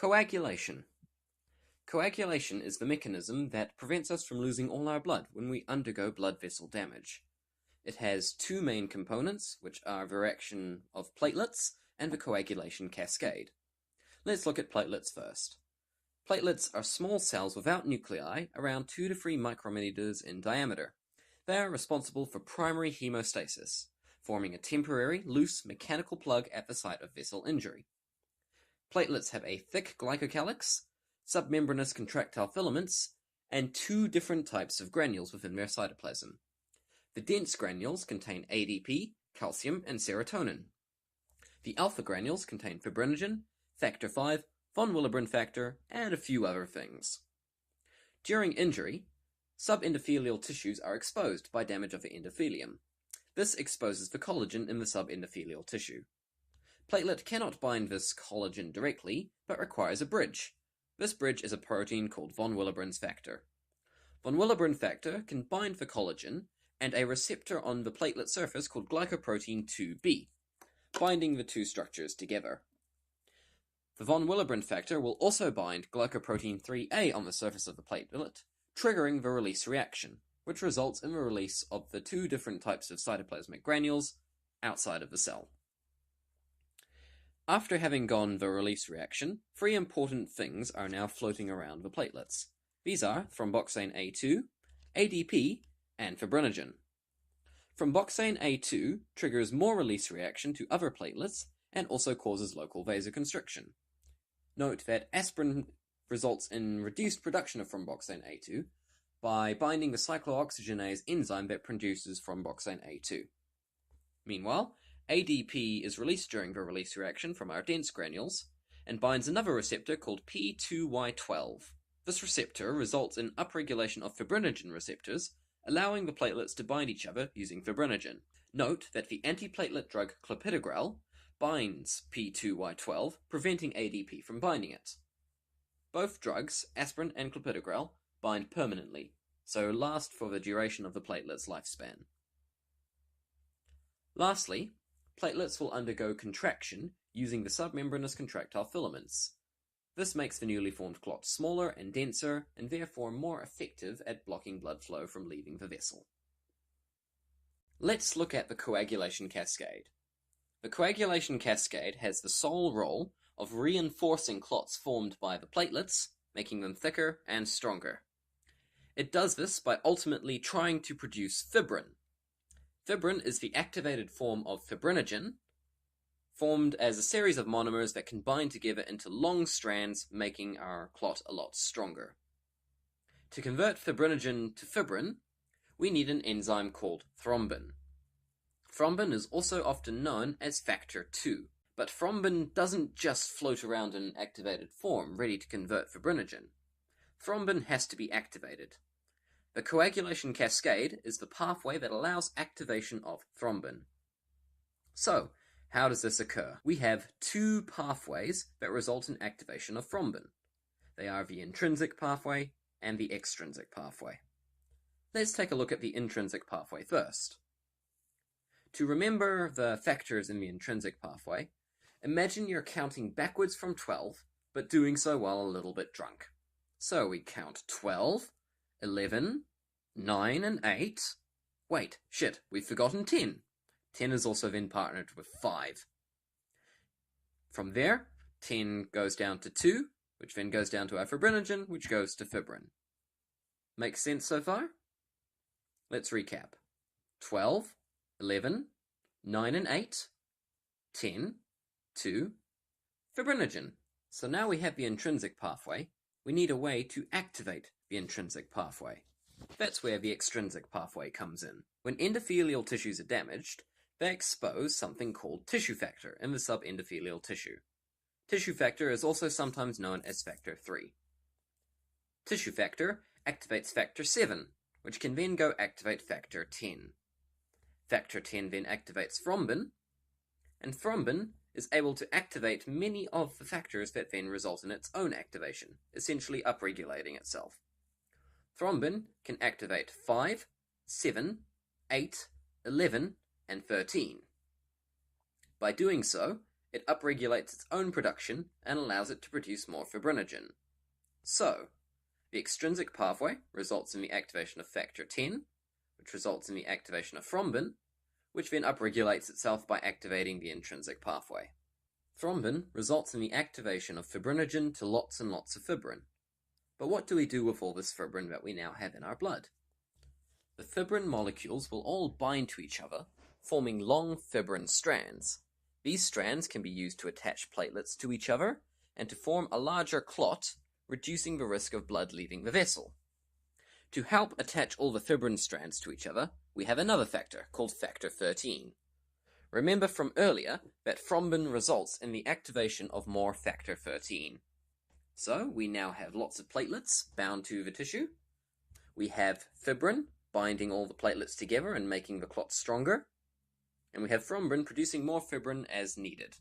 Coagulation. Coagulation is the mechanism that prevents us from losing all our blood when we undergo blood vessel damage. It has two main components, which are the reaction of platelets and the coagulation cascade. Let's look at platelets first. Platelets are small cells without nuclei, around 2 to 3 micrometers in diameter. They are responsible for primary haemostasis, forming a temporary, loose mechanical plug at the site of vessel injury. Platelets have a thick glycocalyx, submembranous contractile filaments, and two different types of granules within their cytoplasm. The dense granules contain ADP, calcium, and serotonin. The alpha granules contain fibrinogen, factor V, von Willebrand factor, and a few other things. During injury, subendothelial tissues are exposed by damage of the endothelium. This exposes the collagen in the subendothelial tissue. Platelet cannot bind this collagen directly, but requires a bridge. This bridge is a protein called von Willebrand's factor. Von Willebrand factor can bind the collagen and a receptor on the platelet surface called glycoprotein 2b, binding the two structures together. The von Willebrand factor will also bind glycoprotein 3a on the surface of the platelet, triggering the release reaction, which results in the release of the two different types of cytoplasmic granules outside of the cell. After having gone the release reaction, three important things are now floating around the platelets. These are thromboxane A2, ADP, and fibrinogen. Thromboxane A2 triggers more release reaction to other platelets and also causes local vasoconstriction. Note that aspirin results in reduced production of thromboxane A2 by binding the cyclooxygenase enzyme that produces thromboxane A2. Meanwhile, ADP is released during the release reaction from our dense granules and binds another receptor called P2Y12. This receptor results in upregulation of fibrinogen receptors, allowing the platelets to bind each other using fibrinogen. Note that the antiplatelet drug clopidogrel binds P2Y12, preventing ADP from binding it. Both drugs, aspirin and clopidogrel, bind permanently, so last for the duration of the platelet's lifespan. Lastly, platelets will undergo contraction using the submembranous contractile filaments. This makes the newly formed clot smaller and denser, and therefore more effective at blocking blood flow from leaving the vessel. Let's look at the coagulation cascade. The coagulation cascade has the sole role of reinforcing clots formed by the platelets, making them thicker and stronger. It does this by ultimately trying to produce fibrin. Fibrin is the activated form of fibrinogen, formed as a series of monomers that can bind together into long strands, making our clot a lot stronger. To convert fibrinogen to fibrin, we need an enzyme called thrombin. Thrombin is also often known as factor II, but thrombin doesn't just float around in activated form, ready to convert fibrinogen. Thrombin has to be activated. The coagulation cascade is the pathway that allows activation of thrombin. So, how does this occur? We have two pathways that result in activation of thrombin. They are the intrinsic pathway and the extrinsic pathway. Let's take a look at the intrinsic pathway first. To remember the factors in the intrinsic pathway, imagine you're counting backwards from 12, but doing so while a little bit drunk. So we count 12, 11, 9, and 8. Wait, shit, we've forgotten 10. 10 is also then partnered with 5. From there, 10 goes down to 2, which then goes down to our fibrinogen, which goes to fibrin. Make sense so far? Let's recap. 12, 11, 9 and 8, 10, 2, fibrinogen. So now we have the intrinsic pathway. We need a way to activate the intrinsic pathway. That's where the extrinsic pathway comes in. When endothelial tissues are damaged, they expose something called tissue factor in the subendothelial tissue. Tissue factor is also sometimes known as factor III. Tissue factor activates factor VII, which can then go activate factor X. Factor X then activates thrombin, and thrombin is able to activate many of the factors that then result in its own activation, essentially upregulating itself. Thrombin can activate 5, 7, 8, 11, and 13. By doing so, it upregulates its own production and allows it to produce more fibrinogen. So, the extrinsic pathway results in the activation of factor 10, which results in the activation of thrombin, which then upregulates itself by activating the intrinsic pathway. Thrombin results in the activation of fibrinogen to lots and lots of fibrin. But what do we do with all this fibrin that we now have in our blood? The fibrin molecules will all bind to each other, forming long fibrin strands. These strands can be used to attach platelets to each other and to form a larger clot, reducing the risk of blood leaving the vessel. To help attach all the fibrin strands to each other, we have another factor called factor 13. Remember from earlier that thrombin results in the activation of more factor 13. So we now have lots of platelets bound to the tissue. We have fibrin binding all the platelets together and making the clot stronger. And we have thrombin producing more fibrin as needed.